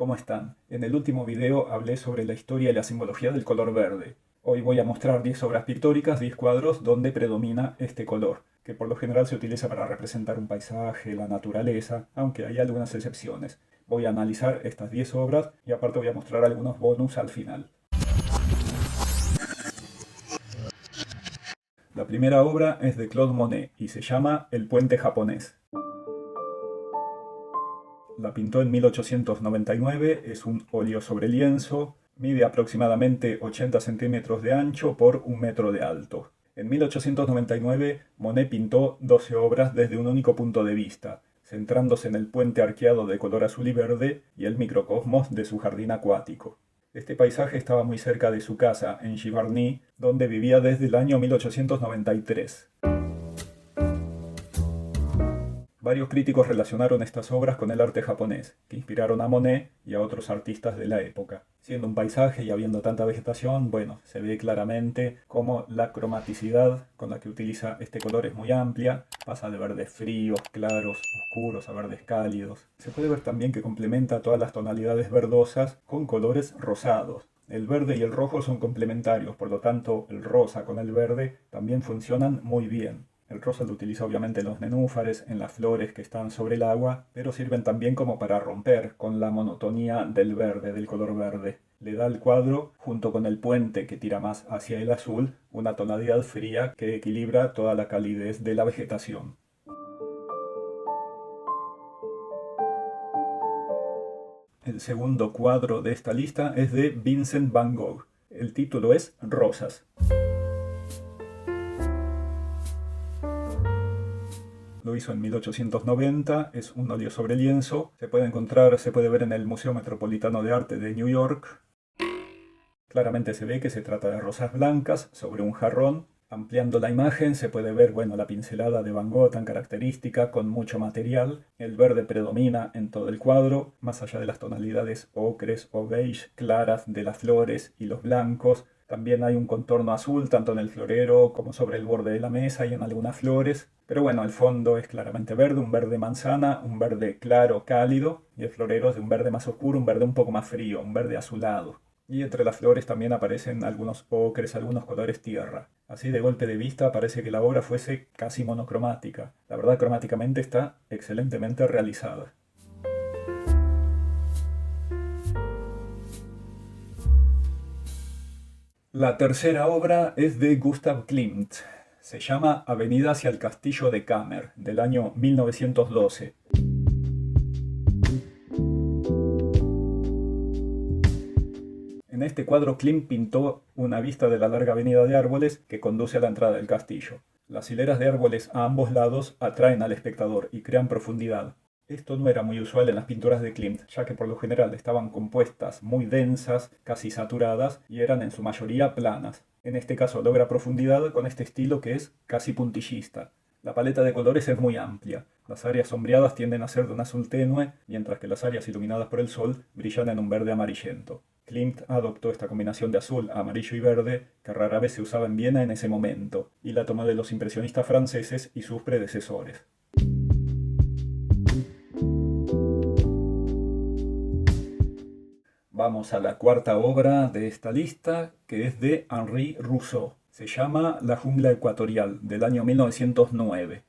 ¿Cómo están? En el último video hablé sobre la historia y la simbología del color verde. Hoy voy a mostrar 10 obras pictóricas, 10 cuadros donde predomina este color, que por lo general se utiliza para representar un paisaje, la naturaleza, aunque hay algunas excepciones. Voy a analizar estas 10 obras y aparte voy a mostrar algunos bonus al final. La primera obra es de Claude Monet y se llama El puente japonés. La pintó en 1899, es un óleo sobre lienzo, mide aproximadamente 80 centímetros de ancho por 1 metro de alto. En 1899, Monet pintó 12 obras desde un único punto de vista, centrándose en el puente arqueado de color azul y verde y el microcosmos de su jardín acuático. Este paisaje estaba muy cerca de su casa, en Giverny, donde vivía desde el año 1893. Varios críticos relacionaron estas obras con el arte japonés, que inspiraron a Monet y a otros artistas de la época. Siendo un paisaje y habiendo tanta vegetación, bueno, se ve claramente cómo la cromaticidad con la que utiliza este color es muy amplia, pasa de verdes fríos, claros, oscuros a verdes cálidos. Se puede ver también que complementa todas las tonalidades verdosas con colores rosados. El verde y el rojo son complementarios, por lo tanto el rosa con el verde también funcionan muy bien. El rosa lo utiliza obviamente en los nenúfares, en las flores que están sobre el agua, pero sirven también como para romper con la monotonía del verde, del color verde. Le da al cuadro, junto con el puente que tira más hacia el azul, una tonalidad fría que equilibra toda la calidez de la vegetación. El segundo cuadro de esta lista es de Vincent van Gogh. El título es Rosas. Lo hizo en 1890, es un óleo sobre lienzo, se puede ver en el Museo Metropolitano de Arte de New York. Claramente se ve que se trata de rosas blancas sobre un jarrón. Ampliando la imagen se puede ver, bueno, la pincelada de Van Gogh tan característica, con mucho material. El verde predomina en todo el cuadro, más allá de las tonalidades ocres o beige claras de las flores y los blancos. También hay un contorno azul tanto en el florero como sobre el borde de la mesa y en algunas flores. Pero bueno, el fondo es claramente verde, un verde manzana, un verde claro, cálido, y el florero es de un verde más oscuro, un verde un poco más frío, un verde azulado. Y entre las flores también aparecen algunos ocres, algunos colores tierra. Así de golpe de vista parece que la obra fuese casi monocromática. La verdad, cromáticamente está excelentemente realizada. La tercera obra es de Gustav Klimt. Se llama Avenida hacia el Castillo de Kamer, del año 1912. En este cuadro Klimt pintó una vista de la larga avenida de árboles que conduce a la entrada del castillo. Las hileras de árboles a ambos lados atraen al espectador y crean profundidad. Esto no era muy usual en las pinturas de Klimt, ya que por lo general estaban compuestas muy densas, casi saturadas, y eran en su mayoría planas. En este caso logra profundidad con este estilo que es casi puntillista. La paleta de colores es muy amplia. Las áreas sombreadas tienden a ser de un azul tenue, mientras que las áreas iluminadas por el sol brillan en un verde amarillento. Klimt adoptó esta combinación de azul, amarillo y verde, que rara vez se usaba en Viena en ese momento, y la tomó de los impresionistas franceses y sus predecesores. Vamos a la cuarta obra de esta lista, que es de Henri Rousseau. Se llama La jungla ecuatorial, del año 1909.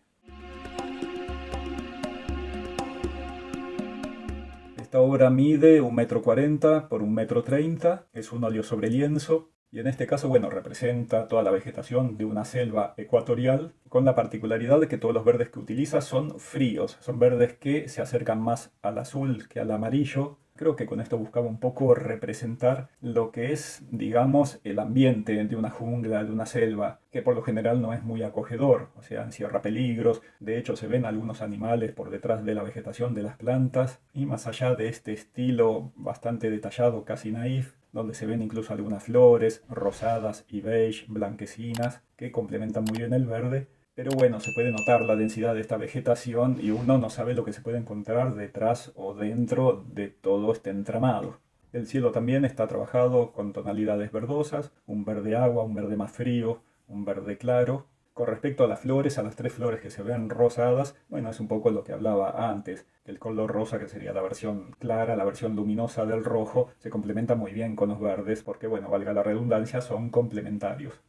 Esta obra mide 1,40 m por 1,30 m, es un óleo sobre lienzo, y en este caso, bueno, representa toda la vegetación de una selva ecuatorial, con la particularidad de que todos los verdes que utiliza son fríos, son verdes que se acercan más al azul que al amarillo. Creo que con esto buscaba un poco representar lo que es, digamos, el ambiente de una jungla, de una selva, que por lo general no es muy acogedor, o sea, encierra peligros. De hecho, se ven algunos animales por detrás de la vegetación de las plantas, y más allá de este estilo bastante detallado, casi naif, donde se ven incluso algunas flores rosadas y beige, blanquecinas, que complementan muy bien el verde. Pero bueno, se puede notar la densidad de esta vegetación y uno no sabe lo que se puede encontrar detrás o dentro de todo este entramado. El cielo también está trabajado con tonalidades verdosas, un verde agua, un verde más frío, un verde claro. Con respecto a las flores, a las tres flores que se ven rosadas, bueno, es un poco lo que hablaba antes. El color rosa, que sería la versión clara, la versión luminosa del rojo, se complementa muy bien con los verdes porque, bueno, valga la redundancia, son complementarios.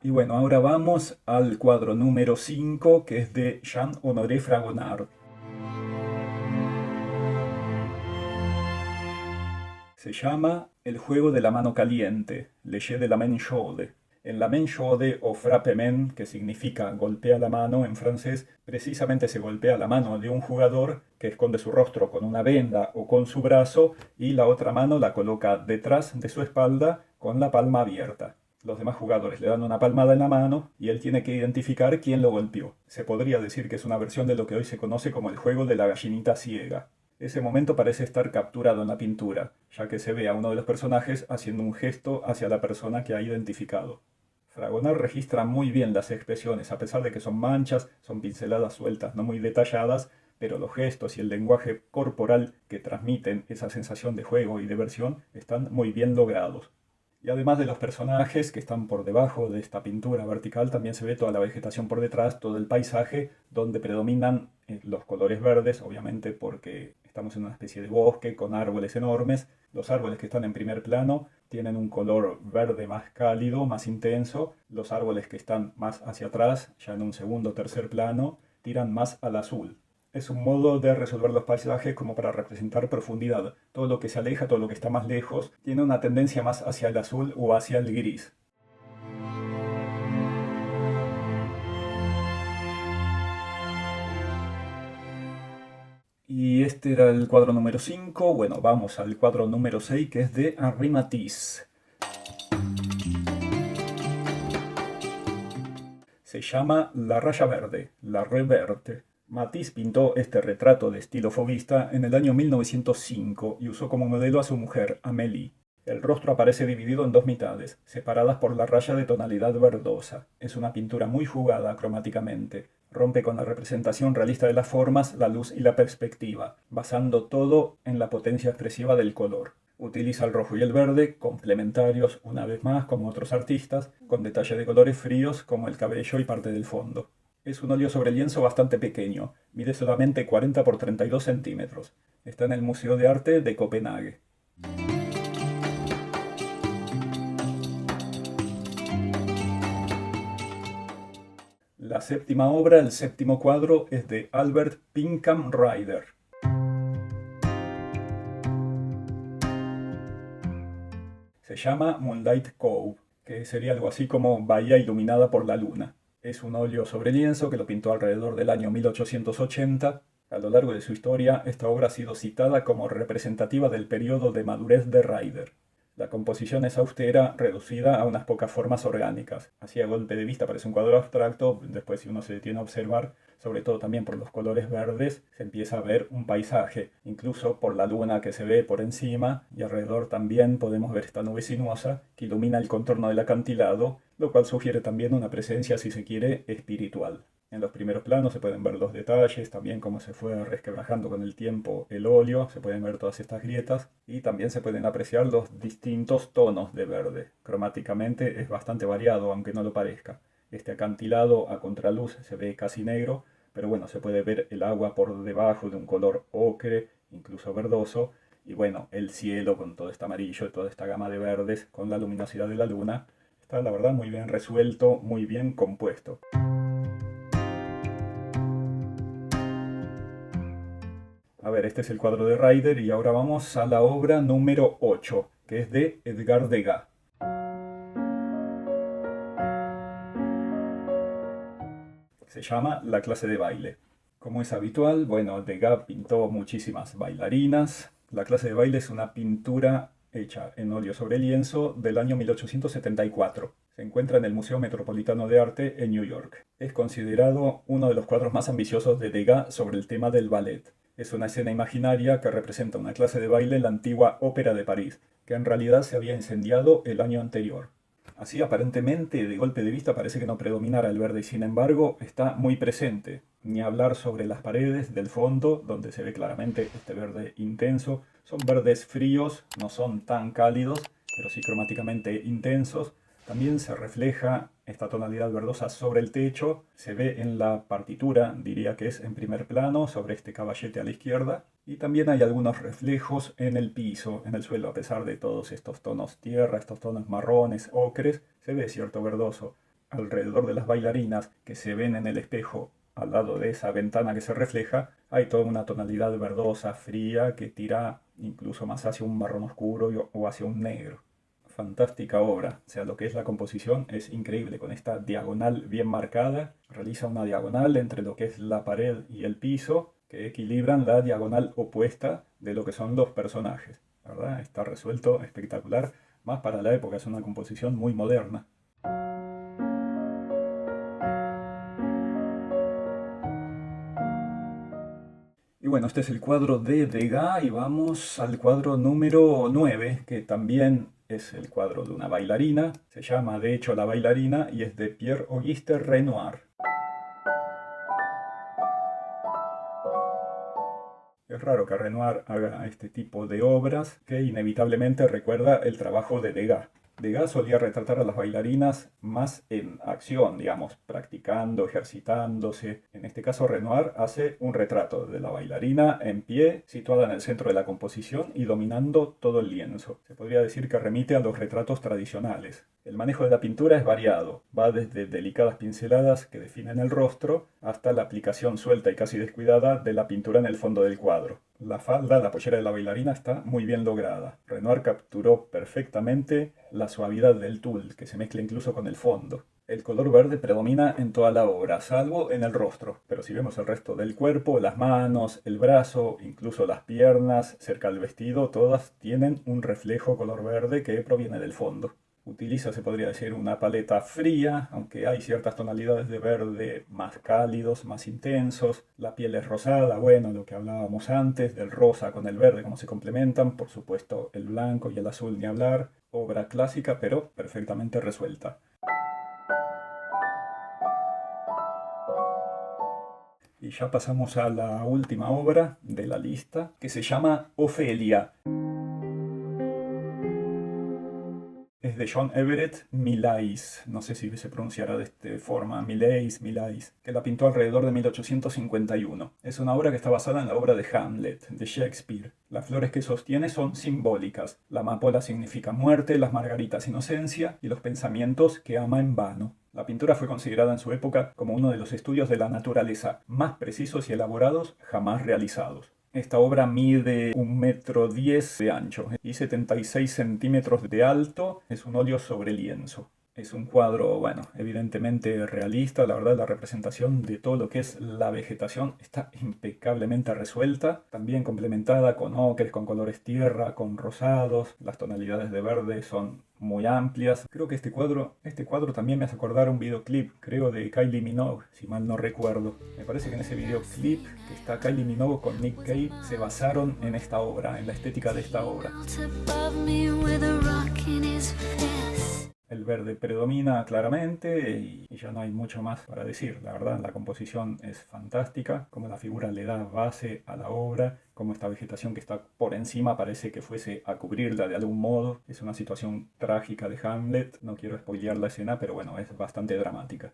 Y bueno, ahora vamos al cuadro número 5, que es de Jean-Honoré Fragonard. Se llama El juego de la mano caliente, Le jeu de la main chaude. En la main chaude o frappe main, que significa golpea la mano en francés, precisamente se golpea la mano de un jugador que esconde su rostro con una venda o con su brazo y la otra mano la coloca detrás de su espalda con la palma abierta. Los demás jugadores le dan una palmada en la mano y él tiene que identificar quién lo golpeó. Se podría decir que es una versión de lo que hoy se conoce como el juego de la gallinita ciega. Ese momento parece estar capturado en la pintura, ya que se ve a uno de los personajes haciendo un gesto hacia la persona que ha identificado. Fragonard registra muy bien las expresiones, a pesar de que son manchas, son pinceladas sueltas, no muy detalladas, pero los gestos y el lenguaje corporal que transmiten esa sensación de juego y diversión están muy bien logrados. Y además de los personajes que están por debajo de esta pintura vertical, también se ve toda la vegetación por detrás, todo el paisaje, donde predominan los colores verdes, obviamente porque estamos en una especie de bosque con árboles enormes. Los árboles que están en primer plano tienen un color verde más cálido, más intenso. Los árboles que están más hacia atrás, ya en un segundo o tercer plano, tiran más al azul. Es un modo de resolver los paisajes como para representar profundidad. Todo lo que se aleja, todo lo que está más lejos, tiene una tendencia más hacia el azul o hacia el gris. Y este era el cuadro número 5. Bueno, vamos al cuadro número 6, que es de Henri Matisse. Se llama La raya verde, La Raie Verte. Matisse pintó este retrato de estilo fauvista en el año 1905 y usó como modelo a su mujer, Amélie. El rostro aparece dividido en dos mitades, separadas por la raya de tonalidad verdosa. Es una pintura muy jugada cromáticamente. Rompe con la representación realista de las formas, la luz y la perspectiva, basando todo en la potencia expresiva del color. Utiliza el rojo y el verde, complementarios una vez más como otros artistas, con detalle de colores fríos como el cabello y parte del fondo. Es un óleo sobre lienzo bastante pequeño, mide solamente 40 por 32 centímetros. Está en el Museo de Arte de Copenhague. La séptima obra, el séptimo cuadro, es de Albert Pinkham Ryder. Se llama Moonlight Cove, que sería algo así como Bahía iluminada por la luna. Es un óleo sobre lienzo que lo pintó alrededor del año 1880. A lo largo de su historia, esta obra ha sido citada como representativa del periodo de madurez de Ryder. La composición es austera, reducida a unas pocas formas orgánicas. Así a golpe de vista parece un cuadro abstracto, después si uno se detiene a observar, sobre todo también por los colores verdes, se empieza a ver un paisaje, incluso por la luna que se ve por encima, y alrededor también podemos ver esta nube sinuosa que ilumina el contorno del acantilado, lo cual sugiere también una presencia, si se quiere, espiritual. En los primeros planos se pueden ver los detalles, también cómo se fue resquebrajando con el tiempo el óleo, se pueden ver todas estas grietas y también se pueden apreciar los distintos tonos de verde. Cromáticamente es bastante variado, aunque no lo parezca. Este acantilado a contraluz se ve casi negro, pero bueno, se puede ver el agua por debajo de un color ocre, incluso verdoso, y bueno, el cielo con todo este amarillo, toda esta gama de verdes, con la luminosidad de la luna, está la verdad muy bien resuelto, muy bien compuesto. A ver, este es el cuadro de Ryder y ahora vamos a la obra número 8, que es de Edgar Degas. Se llama La clase de baile. Como es habitual, bueno, Degas pintó muchísimas bailarinas. La clase de baile es una pintura hecha en óleo sobre lienzo del año 1874. Se encuentra en el Museo Metropolitano de Arte en New York. Es considerado uno de los cuadros más ambiciosos de Degas sobre el tema del ballet. Es una escena imaginaria que representa una clase de baile en la antigua Ópera de París, que en realidad se había incendiado el año anterior. Así aparentemente, de golpe de vista, parece que no predominara el verde y sin embargo está muy presente. Ni hablar sobre las paredes del fondo, donde se ve claramente este verde intenso. Son verdes fríos, no son tan cálidos, pero sí cromáticamente intensos. También se refleja esta tonalidad verdosa sobre el techo, se ve en la partitura, diría que es en primer plano, sobre este caballete a la izquierda, y también hay algunos reflejos en el piso, en el suelo, a pesar de todos estos tonos tierra, estos tonos marrones, ocres, se ve cierto verdoso. Alrededor de las bailarinas que se ven en el espejo al lado de esa ventana que se refleja, hay toda una tonalidad verdosa, fría, que tira incluso más hacia un marrón oscuro o hacia un negro. Fantástica obra, o sea, lo que es la composición es increíble, con esta diagonal bien marcada, realiza una diagonal entre lo que es la pared y el piso, que equilibran la diagonal opuesta de lo que son los personajes, ¿verdad? Está resuelto, espectacular, más para la época, es una composición muy moderna. Y bueno, este es el cuadro de Degas y vamos al cuadro número 9, que también es el cuadro de una bailarina. Se llama de hecho La bailarina y es de Pierre-Auguste Renoir. Es raro que Renoir haga este tipo de obras que inevitablemente recuerda el trabajo de Degas. Degas solía retratar a las bailarinas más en acción, digamos, practicando, ejercitándose. En este caso, Renoir hace un retrato de la bailarina en pie, situada en el centro de la composición y dominando todo el lienzo. Se podría decir que remite a los retratos tradicionales. El manejo de la pintura es variado, va desde delicadas pinceladas que definen el rostro hasta la aplicación suelta y casi descuidada de la pintura en el fondo del cuadro. La falda, la pollera de la bailarina está muy bien lograda. Renoir capturó perfectamente la suavidad del tul, que se mezcla incluso con el fondo. El color verde predomina en toda la obra, salvo en el rostro, pero si vemos el resto del cuerpo, las manos, el brazo, incluso las piernas, cerca del vestido, todas tienen un reflejo color verde que proviene del fondo. Utiliza, se podría decir, una paleta fría, aunque hay ciertas tonalidades de verde más cálidos, más intensos. La piel es rosada, bueno, lo que hablábamos antes, del rosa con el verde, cómo se complementan. Por supuesto, el blanco y el azul ni hablar. Obra clásica, pero perfectamente resuelta. Y ya pasamos a la última obra de la lista, que se llama Ofelia. Es de John Everett Millais, no sé si se pronunciará de esta forma, Millais, que la pintó alrededor de 1851. Es una obra que está basada en la obra de Hamlet, de Shakespeare. Las flores que sostiene son simbólicas. La amapola significa muerte, las margaritas inocencia y los pensamientos que ama en vano. La pintura fue considerada en su época como uno de los estudios de la naturaleza más precisos y elaborados jamás realizados. Esta obra mide 1,10 m de ancho y 76 centímetros de alto. Es un óleo sobre lienzo. Es un cuadro, bueno, evidentemente realista. La verdad, la representación de todo lo que es la vegetación está impecablemente resuelta. También complementada con ocres, con colores tierra, con rosados. Las tonalidades de verde son muy amplias. Creo que este cuadro también me hace acordar un videoclip, creo de Kylie Minogue, si mal no recuerdo. Me parece que en ese videoclip que está Kylie Minogue con Nick Cave se basaron en esta obra, en la estética de esta obra. El verde predomina claramente y ya no hay mucho más para decir. La verdad, la composición es fantástica, como la figura le da base a la obra, como esta vegetación que está por encima parece que fuese a cubrirla de algún modo. Es una situación trágica de Hamlet, no quiero spoilear la escena, pero bueno, es bastante dramática.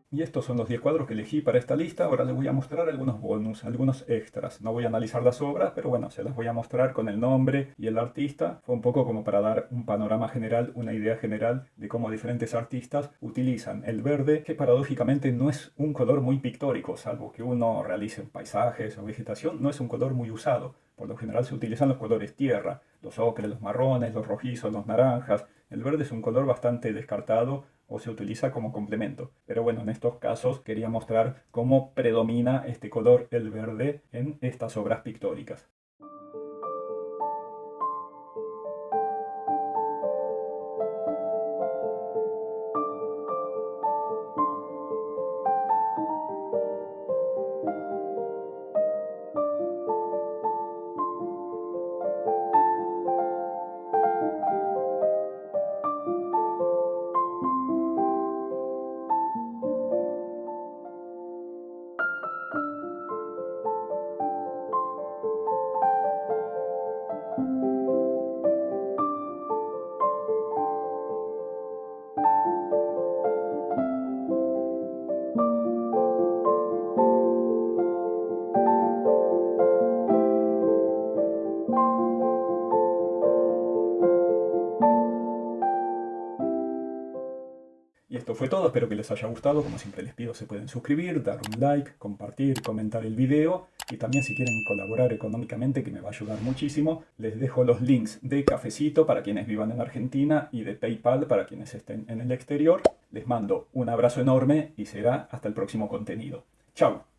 Y estos son los 10 cuadros que elegí para esta lista. Ahora les voy a mostrar algunos bonus, algunos extras. No voy a analizar las obras, pero bueno, se las voy a mostrar con el nombre y el artista. Fue un poco como para dar un panorama general, una idea general de cómo diferentes artistas utilizan el verde, que paradójicamente no es un color muy pictórico, salvo que uno realice paisajes o vegetación, no es un color muy usado. Por lo general se utilizan los colores tierra, los ocres, los marrones, los rojizos, los naranjas. El verde es un color bastante descartado o se utiliza como complemento. Pero bueno, en estos casos quería mostrar cómo predomina este color, el verde, en estas obras pictóricas. Esto fue todo, espero que les haya gustado. Como siempre les pido, se pueden suscribir, dar un like, compartir, comentar el video. Y también si quieren colaborar económicamente, que me va a ayudar muchísimo, les dejo los links de Cafecito para quienes vivan en Argentina y de PayPal para quienes estén en el exterior. Les mando un abrazo enorme y será hasta el próximo contenido. ¡Chao!